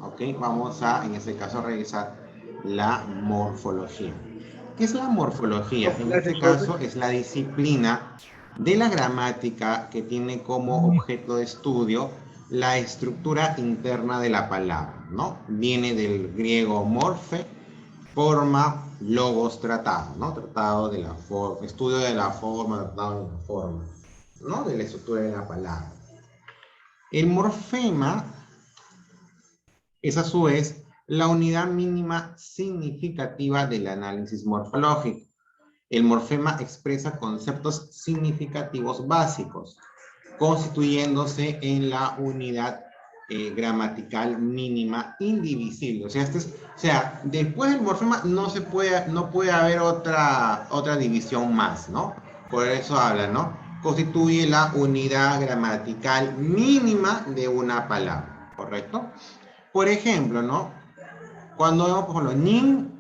Ok, vamos a, en este caso, revisar la morfología. ¿Qué es la morfología? En este caso es la disciplina de la gramática que tiene como objeto de estudio la estructura interna de la palabra, ¿no? Viene del griego morfe, forma, logos, tratado, ¿no? Tratado de la forma, estudio de la forma, tratado de la forma, ¿no? De la estructura de la palabra. El morfema es a su vez la unidad mínima significativa del análisis morfológico. El morfema expresa conceptos significativos básicos, constituyéndose en la unidad gramatical mínima indivisible. O sea, después del morfema no puede haber otra división más, ¿no? Por eso habla, ¿no? Constituye la unidad gramatical mínima de una palabra, ¿correcto? Por ejemplo, ¿no? Cuando vemos, por ejemplo,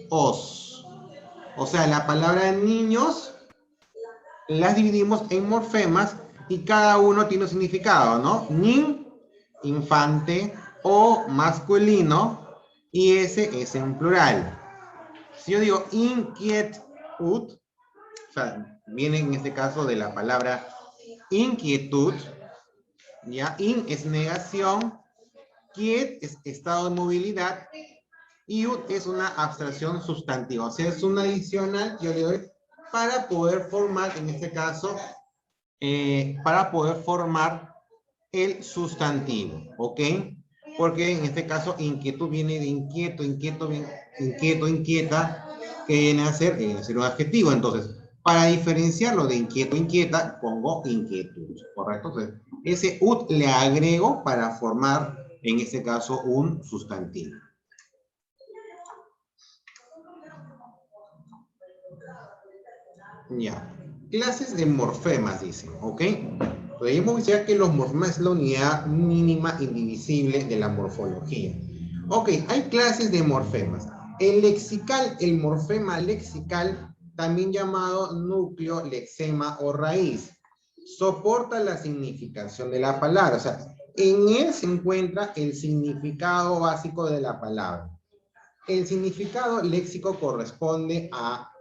os. O sea, la palabra niños las dividimos en morfemas y cada uno tiene un significado, ¿no? Nin, infante, o masculino, y ese es en plural. Si yo digo inquietud, o sea, viene en este caso de la palabra inquietud, ¿ya? In es negación, quiet es estado de movilidad, y ut es una abstracción sustantiva. O sea, es una adicional, yo le doy, para poder formar, en este caso, para poder formar el sustantivo, ¿ok? Porque en este caso, inquietud viene de inquieto, inquieto, inquieta, que viene a ser un adjetivo. Entonces, para diferenciarlo de inquieto, inquieta, pongo inquietud, ¿correcto? Entonces, ese ut le agrego para formar, en este caso, un sustantivo. Ya. Clases de morfemas, dicen, ¿ok? Podemos decir que los morfemas es la unidad mínima indivisible de la morfología. Ok, hay clases de morfemas. El lexical, el morfema lexical, también llamado núcleo, lexema o raíz, soporta la significación de la palabra. O sea, en él se encuentra el significado básico de la palabra. El significado léxico corresponde a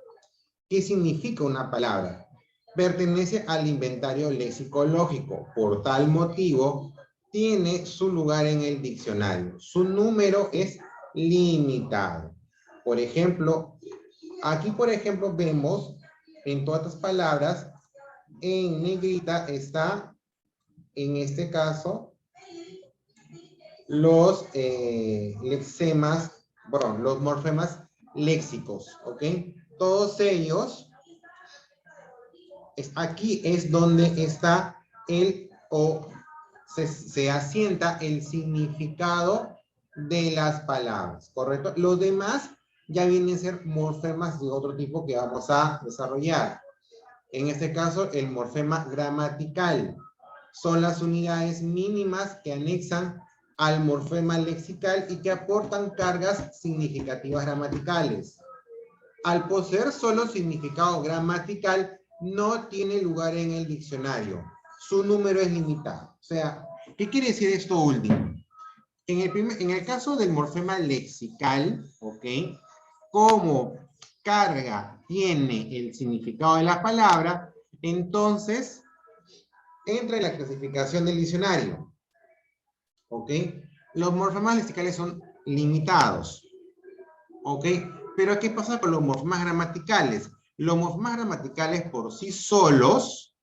¿qué significa una palabra? Pertenece al inventario lexicológico. Por tal motivo, tiene su lugar en el diccionario. Su número es limitado. Por ejemplo, aquí, por ejemplo, vemos en todas estas palabras, en negrita está, en este caso, los lexemas, perdón, los morfemas léxicos, ¿ok? Todos ellos, aquí es donde está se asienta el significado de las palabras, ¿correcto? Los demás ya vienen a ser morfemas de otro tipo que vamos a desarrollar. En este caso, el morfema gramatical. Son las unidades mínimas que anexan al morfema lexical y que aportan cargas significativas gramaticales. Al poseer solo significado gramatical, no tiene lugar en el diccionario. Su número es limitado. O sea, ¿qué quiere decir esto último? En el caso del morfema lexical, ¿ok? Como carga tiene el significado de la palabra, entonces entra en la clasificación del diccionario. ¿Ok? Los morfemas lexicales son limitados. ¿Ok? Pero ¿qué pasa con los morfemas gramaticales? Los morfemas gramaticales por sí solos,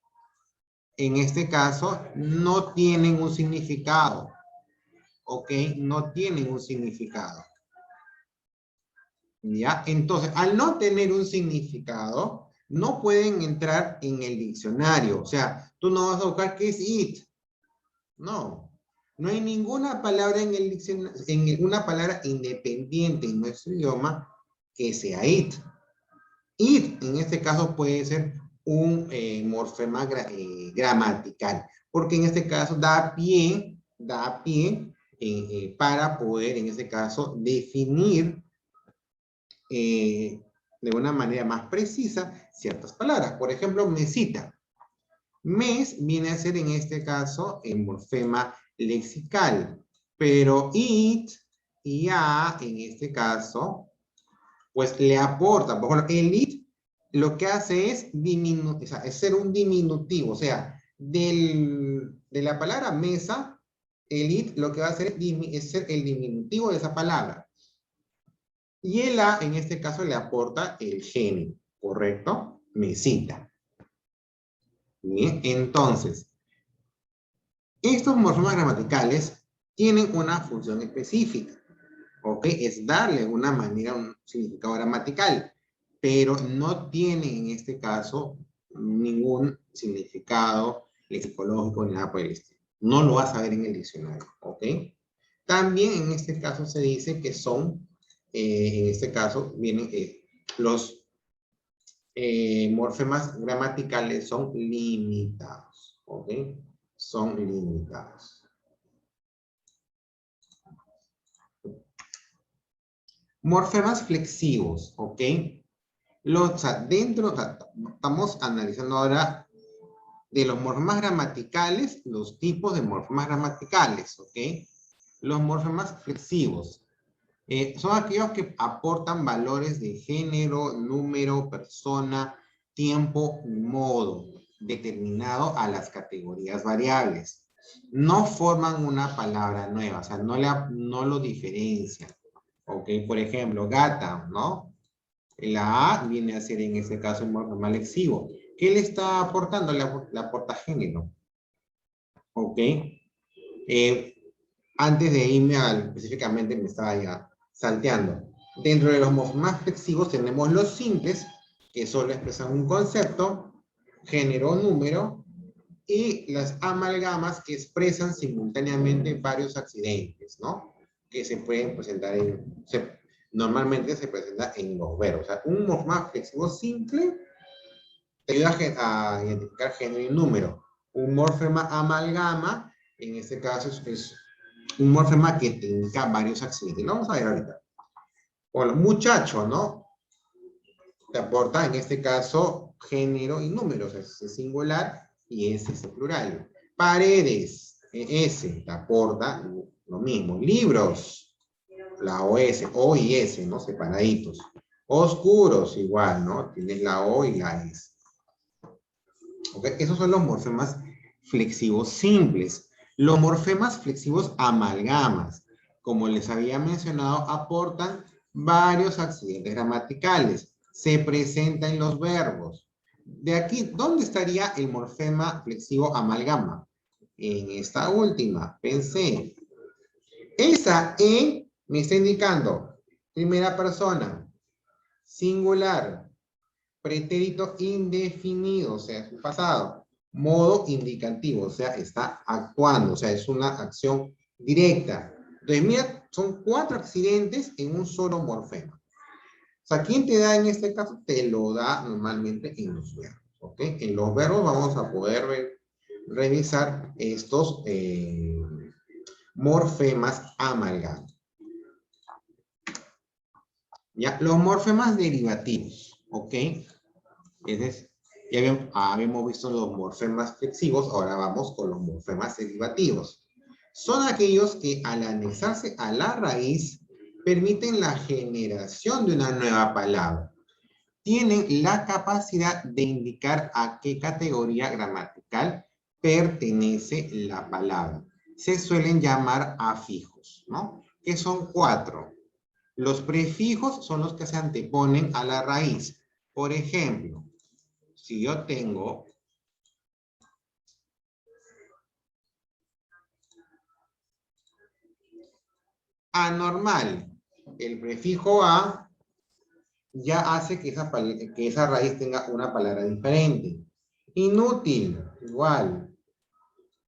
en este caso, no tienen un significado. ¿Ok? No tienen un significado. ¿Ya? Entonces, al no tener un significado, no pueden entrar en el diccionario. O sea, tú no vas a buscar qué es it. No. No hay ninguna palabra en el diccionario, una palabra independiente en nuestro idioma que sea it. It, en este caso, puede ser un morfema gramatical, porque en este caso da pie para poder, en este caso, definir de una manera más precisa ciertas palabras. Por ejemplo, mesita. Mes viene a ser en este caso el morfema lexical, pero it y a en este caso, pues le aporta, por ejemplo, el it lo que hace es, es ser un diminutivo, o sea, de la palabra mesa, el it lo que va a hacer es ser el diminutivo de esa palabra. Y el a en este caso le aporta el género, ¿correcto? Mesita. Bien, entonces, estos morfemas gramaticales tienen una función específica, ¿ok? Es darle de una manera un significado gramatical, pero no tienen en este caso ningún significado lexicológico ni nada por el estilo. No lo vas a ver en el diccionario, ¿ok? También en este caso se dice que son, en este caso vienen los morfemas gramaticales son limitados, ¿ok? Son limitados. Morfemas flexivos, ¿ok? O sea, estamos analizando ahora de los morfemas gramaticales, los tipos de morfemas gramaticales, ¿ok? Los morfemas flexivos son aquellos que aportan valores de género, número, persona, tiempo, modo, determinado a las categorías variables. No forman una palabra nueva, o sea, no lo diferencian. Ok, por ejemplo, gata, ¿no? La A viene a ser en este caso un morfema lexivo. ¿Qué le está aportando? Le aporta género. Ok. Antes de irme específicamente me estaba ya salteando. Dentro de los morfemas flexivos tenemos los simples, que solo expresan un concepto, género o número, y las amalgamas que expresan simultáneamente varios accidentes, ¿no? Que se pueden presentar normalmente se presenta en los verbos. O sea, un morfema flexivo simple te ayuda a identificar género y número. Un morfema amalgama, en este caso es un morfema que te indica varios accidentes. Lo vamos a ver ahorita. Hola, muchacho, ¿no? Te aporta en este caso género y números, es singular y es plural. Paredes, S, te aporta lo mismo. Libros, la OS, O y S, ¿no? Separaditos. Oscuros, igual, ¿no? Tienes la O y la S. ¿Okay? Esos son los morfemas flexivos simples. Los morfemas flexivos amalgamas, como les había mencionado, aportan varios accidentes gramaticales. Se presenta en los verbos. De aquí, ¿dónde estaría el morfema flexivo amalgama? En esta última, pensé. Esa E me está indicando primera persona, singular, pretérito indefinido, o sea, es un pasado. Modo indicativo, o sea, está actuando, o sea, es una acción directa. Entonces, mira, son 4 accidentes en un solo morfema. O sea, ¿quién te da en este caso? Te lo da normalmente en los verbos, ¿ok? En los verbos vamos a poder revisar estos morfemas amalgados. Ya, los morfemas derivativos, ¿ok? Ya habíamos visto los morfemas flexivos, ahora vamos con los morfemas derivativos. Son aquellos que al anexarse a la raíz permiten la generación de una nueva palabra. Tienen la capacidad de indicar a qué categoría gramatical pertenece la palabra. Se suelen llamar afijos, ¿no? Que son 4. Los prefijos son los que se anteponen a la raíz. Por ejemplo, si yo tengo anormal, el prefijo a ya hace que esa raíz tenga una palabra diferente. Inútil, igual.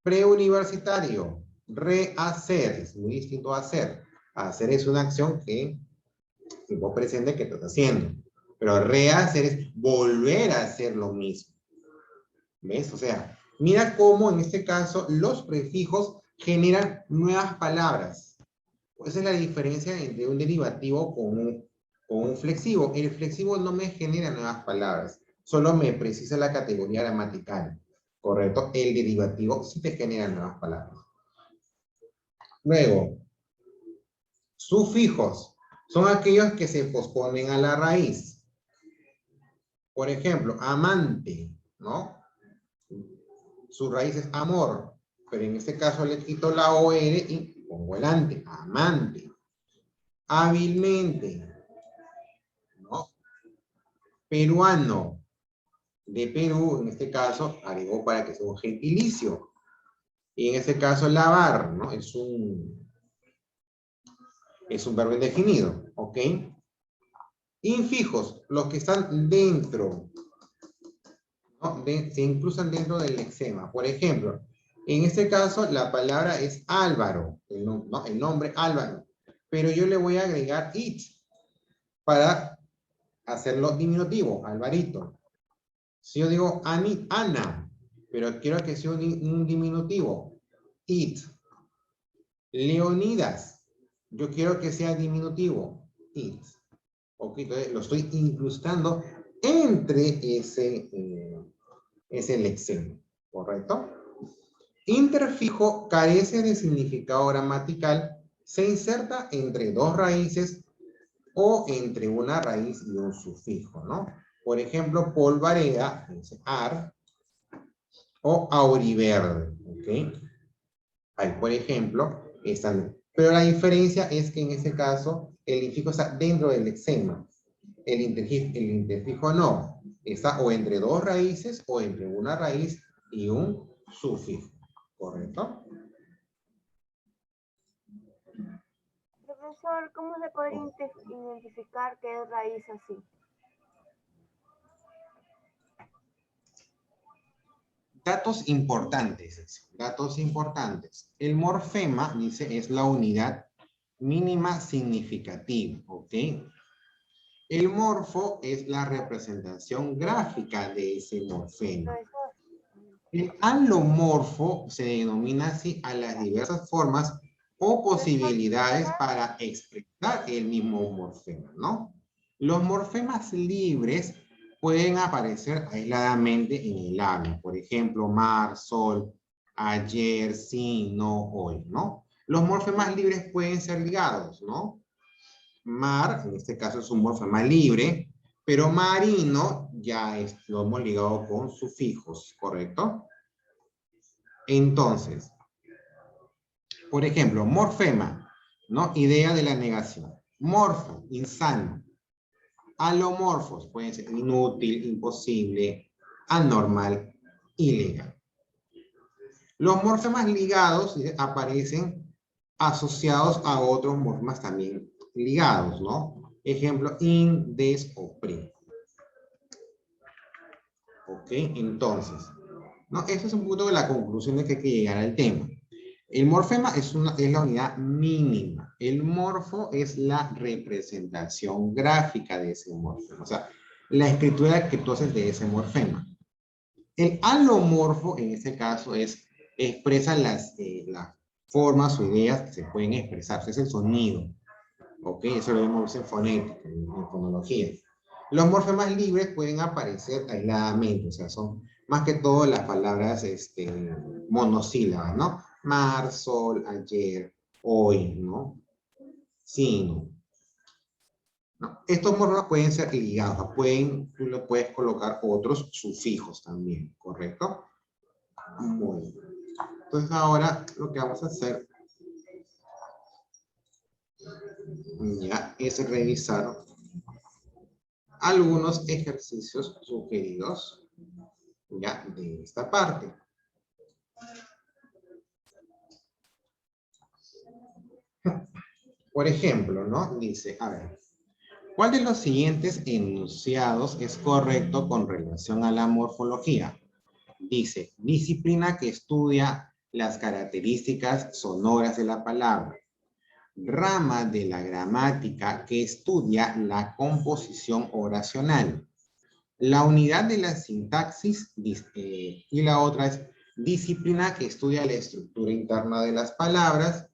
Preuniversitario, rehacer, es muy distinto a hacer. Hacer es una acción que tipo presente que estás haciendo. Pero rehacer es volver a hacer lo mismo. ¿Ves? O sea, mira cómo en este caso los prefijos generan nuevas palabras. Esa es la diferencia entre un derivativo con un flexivo. El flexivo no me genera nuevas palabras, solo me precisa la categoría gramatical, ¿correcto? El derivativo sí te genera nuevas palabras. Luego, sufijos son aquellos que se posponen a la raíz. Por ejemplo, amante, ¿no? Su raíz es amor, pero en este caso le quito la OR y pongo el ante, amante. Hábilmente, ¿no? Peruano, de Perú, en este caso, agregó para que sea un gentilicio. Y en este caso, lavar, ¿no? Es un verbo indefinido, ¿ok? Infijos, los que están dentro, ¿no? Se inclusan dentro del lexema. Por ejemplo, en este caso, la palabra es Álvaro, ¿no? El nombre Álvaro. Pero yo le voy a agregar it para hacerlo diminutivo, Alvarito. Si yo digo Ana, pero quiero que sea un diminutivo, it. Leonidas, yo quiero que sea diminutivo, it. Ok, entonces lo estoy incrustando entre ese lexema, ¿correcto? Interfijo carece de significado gramatical, se inserta entre dos raíces o entre una raíz y un sufijo, ¿no? Por ejemplo, polvareda, ar, o auriverde, ¿ok? Ahí, por ejemplo, están. Pero la diferencia es que en este caso, el infijo está dentro del lexema. El interfijo no. Está o entre dos raíces o entre una raíz y un sufijo, ¿correcto? Profesor, ¿cómo se podría identificar qué es raíz así? Datos importantes, datos importantes. El morfema, dice, es la unidad mínima significativa, ¿ok? El morfo es la representación gráfica de ese morfema. Profesor. El alomorfo se denomina así a las diversas formas o posibilidades para expresar el mismo morfema, ¿no? Los morfemas libres pueden aparecer aisladamente en el habla. Por ejemplo, mar, sol, ayer, sí, no, hoy, ¿no? Los morfemas libres pueden ser ligados, ¿no? Mar, en este caso es un morfema libre, pero marino ya lo hemos ligado con sufijos, ¿correcto? Entonces, por ejemplo, morfema, ¿no? Idea de la negación. Morfo, insano. Alomorfos, pueden ser inútil, imposible, anormal, ilegal. Los morfemas ligados aparecen asociados a otros morfemas también ligados, ¿no? Ejemplo, in, des o pre. ¿Ok? Entonces, ¿no? Esa es un punto de la conclusión de que hay que llegar al tema. El morfema es la unidad mínima. El morfo es la representación gráfica de ese morfema. O sea, la escritura que tú haces de ese morfema. El alomorfo, en este caso, expresa las formas o ideas que se pueden expresar. Es el sonido. ¿Ok? Eso lo vemos en fonética, en fonología. Los morfemas libres pueden aparecer aisladamente. O sea, son más que todo las palabras monosílabas, ¿no? Mar, sol, ayer, hoy, ¿no? Sí, ¿no? Estos morfemas pueden ser ligados, tú le puedes colocar otros sufijos también, ¿correcto? Muy bien. Entonces ahora lo que vamos a hacer ya es revisar algunos ejercicios sugeridos ya de esta parte. Por ejemplo, ¿no? Dice, a ver, ¿cuál de los siguientes enunciados es correcto con relación a la morfología? Dice, disciplina que estudia las características sonoras de la palabra. Rama de la gramática que estudia la composición oracional. La unidad de la sintaxis y la otra es disciplina que estudia la estructura interna de las palabras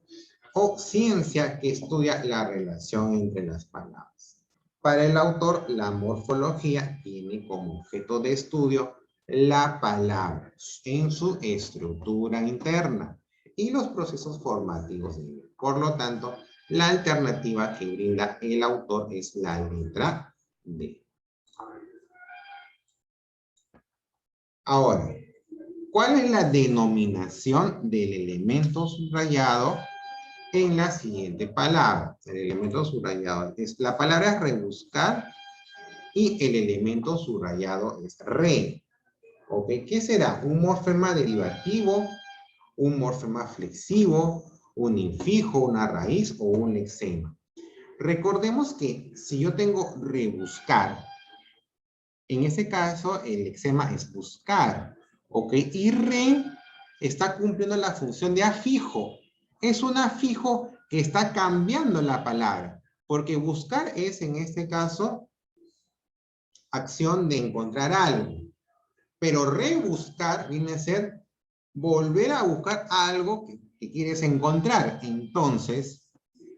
o ciencia que estudia la relación entre las palabras. Para el autor, la morfología tiene como objeto de estudio la palabra en su estructura interna y los procesos formativos de ella. Por lo tanto, la alternativa que brinda el autor es la letra D. Ahora, ¿cuál es la denominación del elemento subrayado en la siguiente palabra? El elemento subrayado es, la palabra es rebuscar y el elemento subrayado es re. ¿Ok? ¿Qué será? ¿Un morfema derivativo? ¿Un morfema flexivo? ¿Un infijo? ¿Una raíz? ¿O un lexema? Recordemos que si yo tengo rebuscar, en ese caso el lexema es buscar. ¿Ok? Y re está cumpliendo la función de afijo. Es un afijo que está cambiando la palabra. Porque buscar es, en este caso, acción de encontrar algo. Pero rebuscar viene a ser volver a buscar algo que quieres encontrar. Entonces,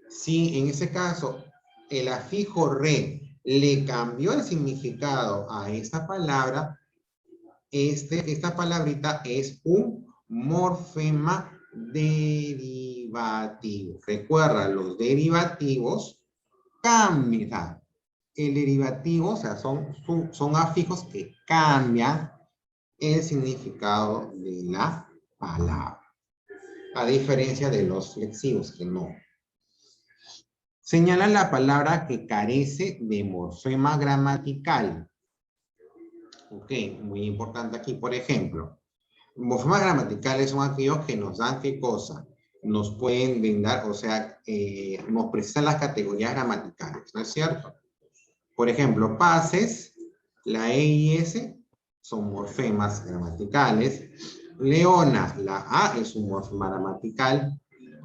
si en ese caso el afijo re le cambió el significado a esta palabra, esta palabrita es un morfema derivativo. Recuerda, los derivativos cambian. El derivativo, o sea, son afijos que cambian el significado de la palabra. A diferencia de los flexivos, que no. Señala la palabra que carece de morfema gramatical. Ok, muy importante aquí, por ejemplo. Morfemas gramaticales son aquellos que nos dan qué cosa. Nos pueden brindar, o sea, nos precisan las categorías gramaticales, ¿no es cierto? Por ejemplo, pases, la E y S son morfemas gramaticales. Leona, la A es un morfema gramatical.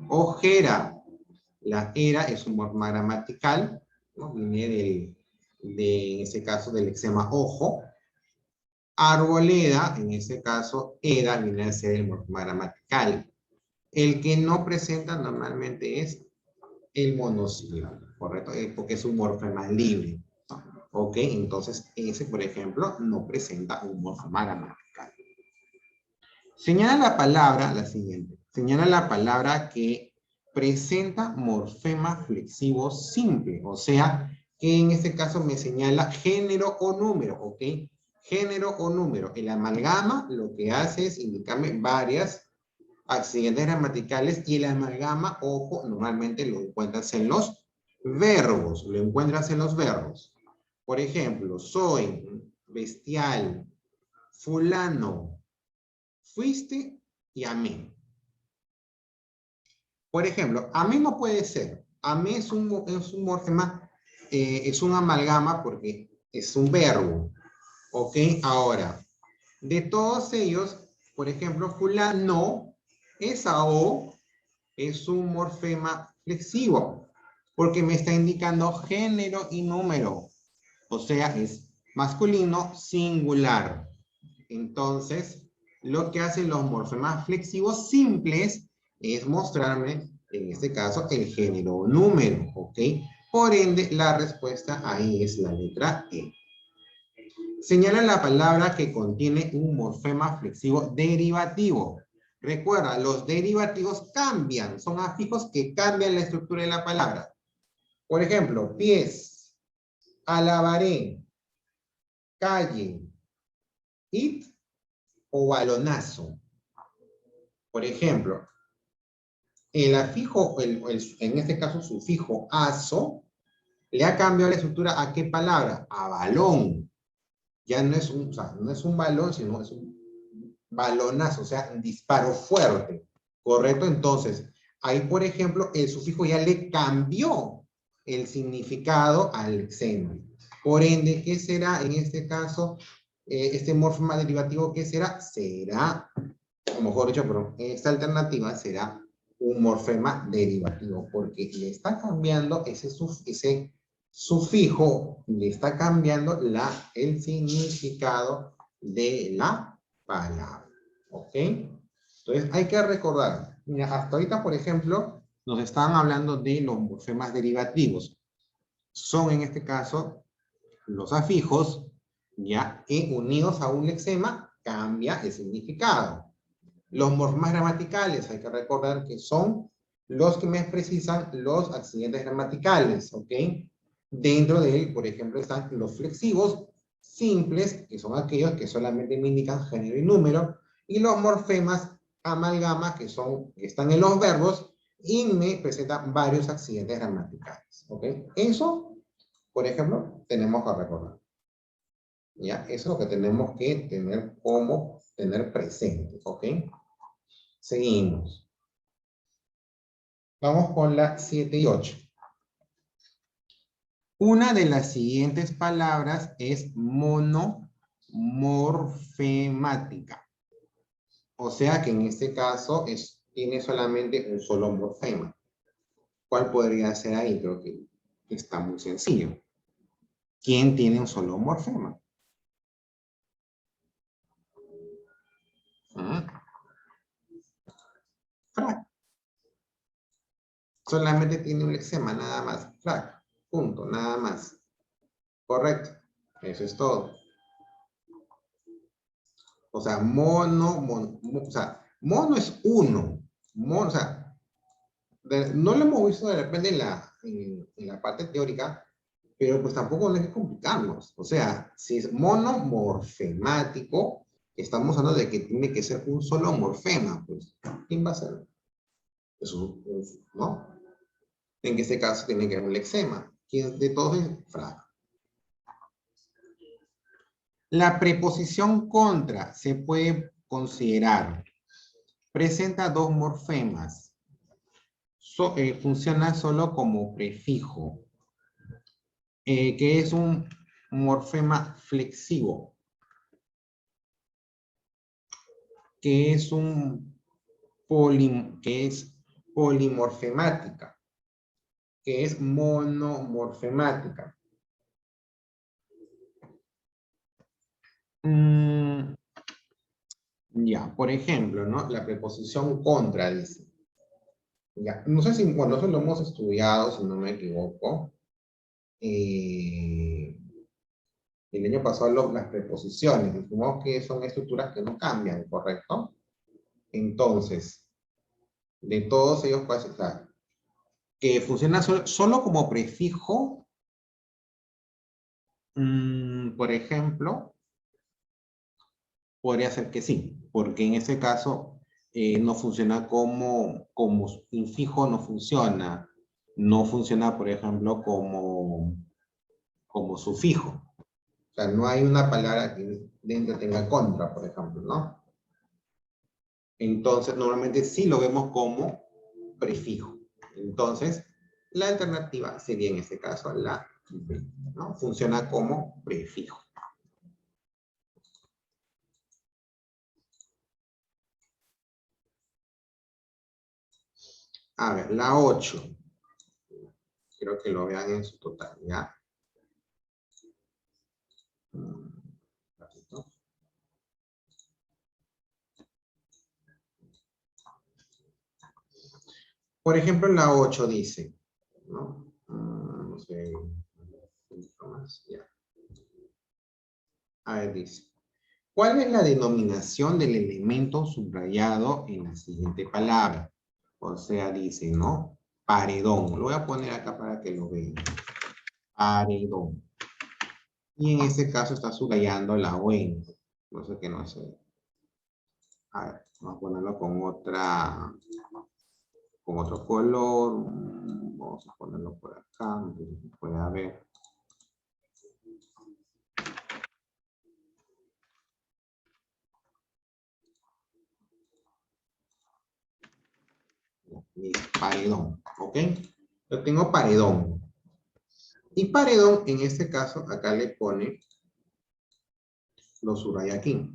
Ojera, la ERA es un morfema gramatical, ¿no? Viene en ese caso del lexema ojo. Arboleda, en ese caso, EDA viene a ser el morfema gramatical. El que no presenta normalmente es el monosílabo, ¿correcto? Porque es un morfema libre. Ok, entonces ese, por ejemplo, no presenta un morfema gramatical. Señala la palabra, la siguiente, señala la palabra que presenta morfema flexivo simple, o sea, que en este caso me señala género o número, ¿ok? Género o número. El amalgama lo que hace es indicarme varias accidentes gramaticales y el amalgama, ojo, normalmente lo encuentras en los verbos, lo encuentras en los verbos. Por ejemplo, soy, bestial, fulano, fuiste y amé. Por ejemplo, amé no puede ser. Amé es un morfema, es un amalgama porque es un verbo. ¿Ok? Ahora, de todos ellos, por ejemplo, fulano, esa O es un morfema flexivo porque me está indicando género y número. O sea, es masculino singular. Entonces, lo que hacen los morfemas flexivos simples es mostrarme, en este caso, el género o número, ¿ok? Por ende, la respuesta ahí es la letra E. Señala la palabra que contiene un morfema flexivo derivativo. Recuerda, los derivativos cambian, son afijos que cambian la estructura de la palabra. Por ejemplo, pies, alabaré, calle, it o balonazo. Por ejemplo, el afijo, en este caso sufijo aso, le ha cambiado la estructura ¿a qué palabra? A balón. Ya no es un, o sea, no es un balón, sino es un balonazo, o sea, un disparo fuerte. ¿Correcto? Entonces, ahí, por ejemplo, el sufijo ya le cambió el significado al lexema. Por ende, ¿qué será en este caso? Este morfema derivativo, ¿qué será? Será, o mejor dicho, pero esta alternativa será un morfema derivativo, porque le está cambiando ese sufijo le está cambiando el significado de la palabra. ¿Ok? Entonces hay que recordar, mira, hasta ahorita, por ejemplo, nos estaban hablando de los morfemas derivativos. Son en este caso los afijos, ya que unidos a un lexema cambia el significado. Los morfemas gramaticales, hay que recordar que son los que me precisan los accidentes gramaticales, ¿ok? Dentro de él, por ejemplo, están los flexivos simples, que son aquellos que solamente me indican género y número, y los morfemas amalgama, que están en los verbos y me presentan varios accidentes gramaticales, ¿ok? Eso, por ejemplo, tenemos que recordar. ¿Ya? Eso es lo que tenemos que tener presente, ¿ok? Seguimos. Vamos con la 7 y 8. Una de las siguientes palabras es monomorfemática. O sea que en este caso tiene solamente un solo morfema. ¿Cuál podría ser ahí? Creo que está muy sencillo. ¿Quién tiene un solo morfema? Frac. Solamente tiene un lexema, nada más. Frac. Punto, nada más. Correcto. Eso es todo. O sea, mono es uno. O sea, no lo hemos visto de repente en la parte teórica, pero pues tampoco no hay que complicarnos. O sea, si es monomorfemático, estamos hablando de que tiene que ser un solo morfema. Pues, ¿quién va a ser? ¿No? En este caso tiene que haber un lexema. ¿Quién de todos es frac? La preposición contra se puede considerar. Presenta dos morfemas. Funciona solo como prefijo, que es un morfema flexivo, que es polimorfemática, que es monomorfemática. Ya, por ejemplo, ¿no? La preposición contra dice. Ya, no sé si cuando eso lo hemos estudiado, si no me equivoco. El año pasado las preposiciones, dijimos que son estructuras que no cambian, ¿correcto? Entonces, de todos ellos puede ser que funciona solo como prefijo, por ejemplo, podría ser que sí, porque en ese caso no funciona como infijo, no funciona. No funciona, por ejemplo, como sufijo. O sea, no hay una palabra que dentro tenga contra, por ejemplo, ¿no? Entonces, normalmente sí lo vemos como prefijo. Entonces, la alternativa sería en este caso la B, ¿no? Funciona como prefijo. A ver, la 8. Quiero que lo vean en su totalidad. Por ejemplo, la 8 dice, ¿no? No sé, más, ya. A ver, dice, ¿cuál es la denominación del elemento subrayado en la siguiente palabra? O sea, dice, ¿no? Paredón. Lo voy a poner acá para que lo vean. Paredón. Y en este caso está subrayando la O. No sé qué no sé. A ver, vamos a ponerlo con otro color. Vamos a ponerlo por acá, puede ver. Paredón, ¿ok? Yo tengo paredón. Y paredón, en este caso, acá le pone, lo subraya aquí.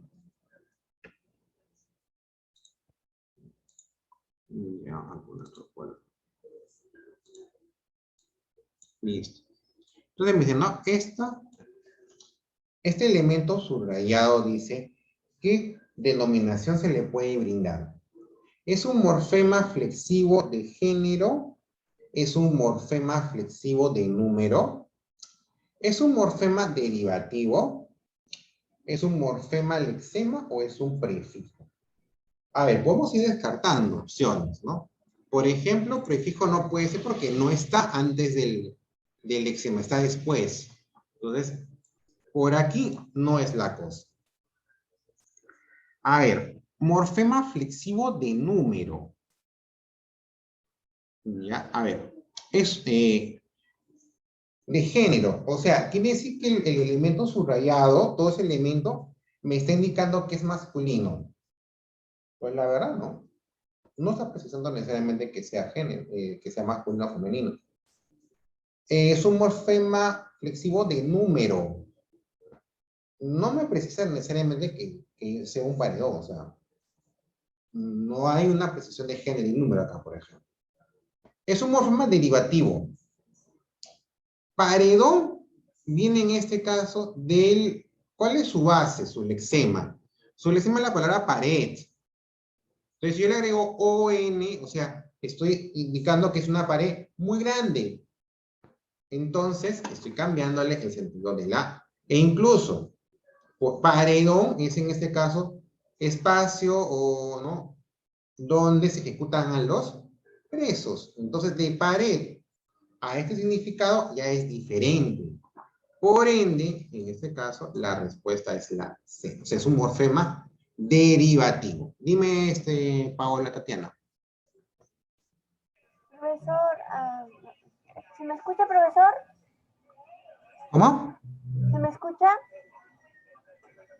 Ya, algún otro color. Listo. Entonces me dicen, no, este elemento subrayado dice, ¿qué denominación se le puede brindar? ¿Es un morfema flexivo de género? ¿Es un morfema flexivo de número? ¿Es un morfema derivativo? ¿Es un morfema lexema o es un prefijo? A ver, podemos ir descartando opciones, ¿no? Por ejemplo, prefijo no puede ser porque no está antes del lexema, está después. Entonces, por aquí no es la cosa. A ver, morfema flexivo de número. Ya, a ver, es de género. O sea, quiere decir que el elemento subrayado, todo ese elemento, me está indicando que es masculino. Pues la verdad, no. No está precisando necesariamente que sea género, que sea masculino o femenino. Es un morfema flexivo de número. No me precisa necesariamente que sea un paredón, o sea, no hay una precisión de género y número acá, por ejemplo. Es un morfema derivativo. Paredón viene en este caso del... ¿Cuál es su base, su lexema? Su lexema es la palabra pared. Entonces yo le agrego ON, o sea, estoy indicando que es una pared muy grande. Entonces estoy cambiándole el sentido de la... E incluso, paredón es en este caso espacio o, ¿no? Donde se ejecutan a los presos. Entonces de pared a este significado ya es diferente. Por ende, en este caso, la respuesta es la C. O sea, es un morfema derivativo. Dime, Paola Tatiana. Profesor, ¿se me escucha, profesor? ¿Cómo? ¿Se me escucha?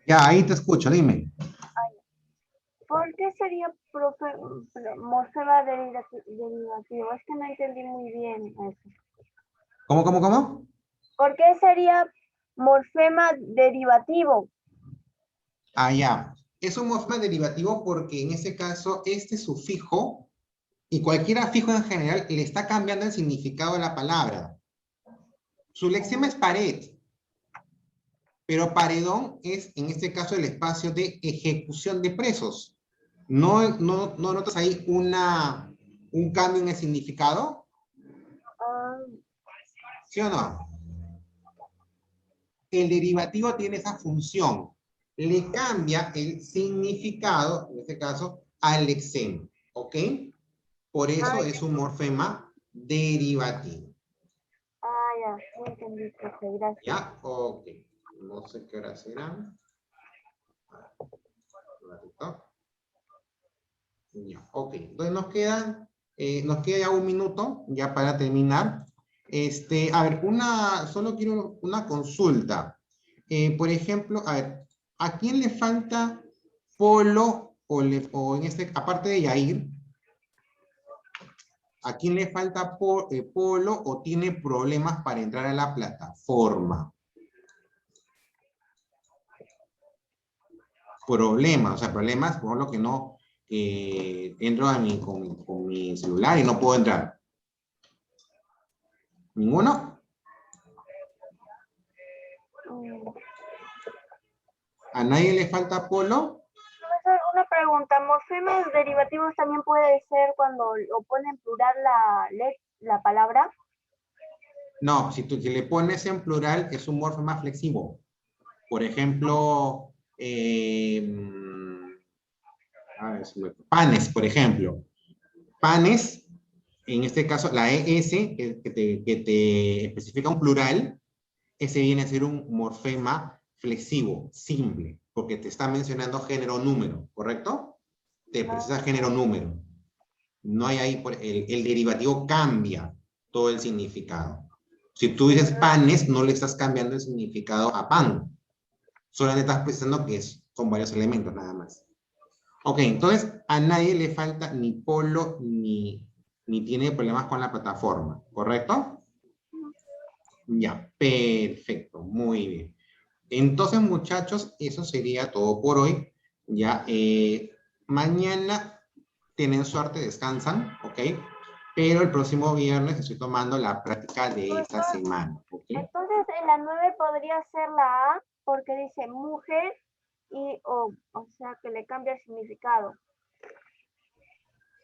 Ya, ahí te escucho, dime. ¿Por qué sería morfema derivativo? Es que no entendí muy bien eso. ¿Cómo? ¿Por qué sería morfema derivativo? Ah, ya. Es un morfema derivativo porque en este caso, este sufijo y cualquier afijo en general le está cambiando el significado de la palabra. Su lexema es pared, pero paredón es, en este caso, el espacio de ejecución de presos. ¿No notas ahí un cambio en el significado? Ah, ¿Sí o no? El derivativo tiene esa función. Le cambia el significado, en este caso, al lexema. ¿Ok? Por eso es un morfema derivativo. ya, sí entendí, profe, gracias. ¿Ya? Ok. No sé qué hora será. Un ratito. Ya, ok. Entonces nos queda ya un minuto ya para terminar. A ver, solo quiero una consulta. Por ejemplo, a ver, ¿a quién le falta polo o aparte de Yair, ¿a quién le falta polo o tiene problemas para entrar a la plataforma? Problemas, o sea, problemas, por lo que no entro con mi celular y no puedo entrar. ¿Ninguno? ¿A nadie le falta polo? Profesor, una pregunta. ¿Morfemas derivativos también puede ser cuando lo pone en plural la palabra? No, si tú que le pones en plural es un morfema flexivo. Por ejemplo, panes, por ejemplo. Panes, en este caso, la ES, que te especifica un plural, ese viene a ser un morfema flexivo, simple, porque te está mencionando género número, ¿correcto? Te precisa género número. No hay ahí, el derivativo cambia todo el significado. Si tú dices panes, no le estás cambiando el significado a pan. Solamente estás precisando que son varios elementos nada más. Ok, entonces a nadie le falta ni polo ni tiene problemas con la plataforma, ¿correcto? Ya, perfecto, muy bien. Entonces, muchachos, eso sería todo por hoy. Ya, mañana tienen suerte, descansan, ¿ok? pero el próximo viernes estoy tomando la práctica de esta semana. ¿Ok? Entonces, en la 9 podría ser la A, porque dice mujer y o sea, que le cambia el significado.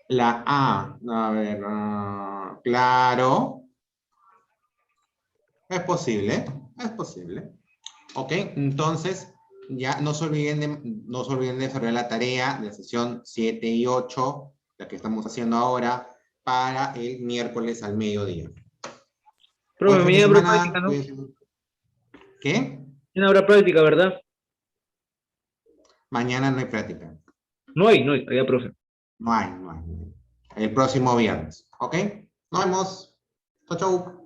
La A ver, claro, es posible, es posible. Ok, entonces ya no se olviden de desarrollar la tarea de la sesión 7 y 8, la que estamos haciendo ahora, para el miércoles al mediodía. Buen Profe, fin de mañana habrá semana. práctica, ¿no? ¿Qué? Mañana habrá práctica, ¿verdad? Mañana no hay práctica. No hay, allá, profe. No hay. El próximo viernes. ¿Ok? Nos vemos. Chau, chau.